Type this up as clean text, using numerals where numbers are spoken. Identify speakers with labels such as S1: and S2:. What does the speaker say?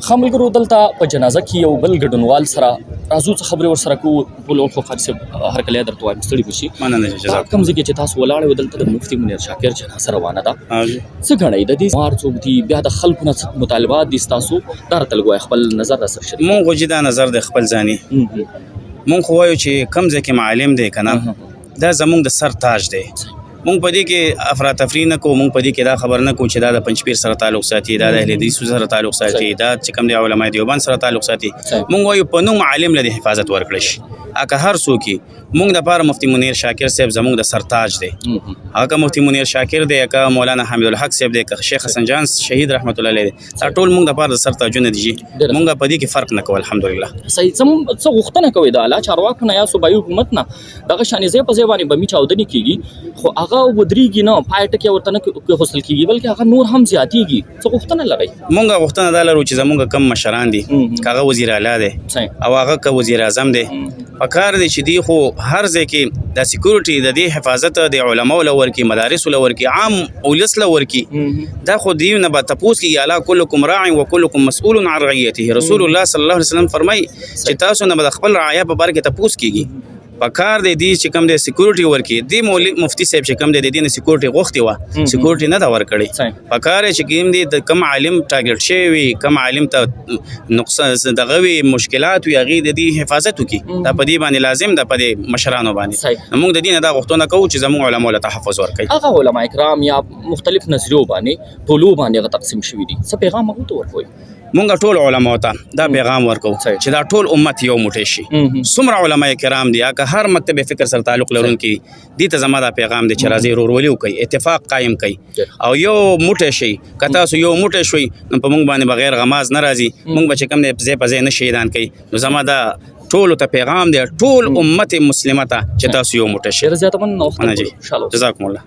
S1: خاملګرو دلته په جنازه کې یو بل ګډونوال سره راځو څه خبرې ورسره کوو ټول خو قاري صاحب هر کله درته وایم ستړي بشي
S2: مننه جزاک
S1: کوم ځای کې چې تاسو ولاړ یو دلته د مفتي منیر شاکر جنازه روانه ده
S2: الله.
S1: څه ګڼئ د دې مار څوک دي بیا د خلکو نه څه مطالبات دي ستاسو دا راته لږ وایه خپل نظر را سره شریک
S2: مونږ خو دا نظر د خپل ځاني مونږ خو وایو چې کم ځای کې معلم دی که نه دا زمونږ د سر تاج دی. مونږ په دې کې افراتفری نه کوو، مونږ په دې کې دا خبر نه کوو چې دا د پنجپیر سره تعلق ساتي، دا د اهل حدیث سره تعلق ساتي، دا چې کوم دی علماء دیوبند سره تعلق ساتي. مونږ وایو په نوم عالم له حفاظت ورکړي شي. اګه هر څوک مونږ د پاره مفتی منیر شاکر صاحب زمونږ د سر تاج دی. هغه مفتی منیر شاکر دی که مولانا حمید الحق صاحب دی که شیخ حسن جان شهید رحمت الله علیه دی، دا ټول مونږ د پاره د سر تاجونه دي. مونږ په دې کې فرق نه کوو الحمدلله.
S1: صحیح څه غوښتنه کوي د اعلی چارواکو نه یا صوبایي حکومت نه دغه شانې ځای په ځای باندې بمي چاودنې کیږي خو هغه ودرېږي نه پای ټکی ورته نه کېښودل کېږي بلکې هغه نور هم زیاتېږي. څه غوښتنه لرئ؟
S2: مونږ غوښتنه دا لرو چې زمونږ کم مشران دي که هغه وزیر اعلی دی او هغه که وزیر اعظم دی پکار دی چې دی خو هر ځای کې د سکیورټي د دې حفاظت د علماو له ورکي مدارسو له ورکي عام اولس له ورکي دا خو دیو نه به تپوس کېږي الا کلکم راع و کلکم مسؤول عن رعیته. رسول الله صلی الله علیه وسلم فرمایي چې تاسو نه به د خپل رعایا په باره کې تپوس کېږي. پکار دی دی چې کوم دی سکیورټي ورکي دی مفتی صاحب چې کوم دی د دې نه سکیورټي غوښتې وه سکیورټي نه ده ورکړې. پکار چې کوم دی د کم عالم ټارګټ شوی وي کم عالم ته نقصان دغه وي مشکلات وي هغې د دې حفاظت وکړي. دا په دې باندې لازم ده په دې مشرانو باندې. موږ د دې نه دا غوښتنه کوو چې زموږ علماو له تحفظ ورکوي.
S1: هغه علما کرام یا مختلف نظریو باندې ټولو باندې هغه تقسیم شوي دي څه پیغام هغوی ته ورکوئ؟
S2: مونږ ټول علماو ته دا پیغام ورکو چې دا ټول امت یو موټی شي. څومره علما کرام دي که هر مکتب فکر سره تعلق لرونکي دي ته زما دا پیغام دی چې راځئ ورورولي وکړئ اتفاق قایم کړئ او یو موټی شئ. که تاسو یو موټی شوئ نو په مونږ باندې بغیر غماز نه راځي. مونږ به چې کوم دی ځای په ځای نه شهیدان کوي. نو زما دا ټولو ته پیغام دی ټول امت مسلمه ته چې تاسو یو موټی شئ.
S1: ډېره زیاته مننه.
S2: جزاکم الله.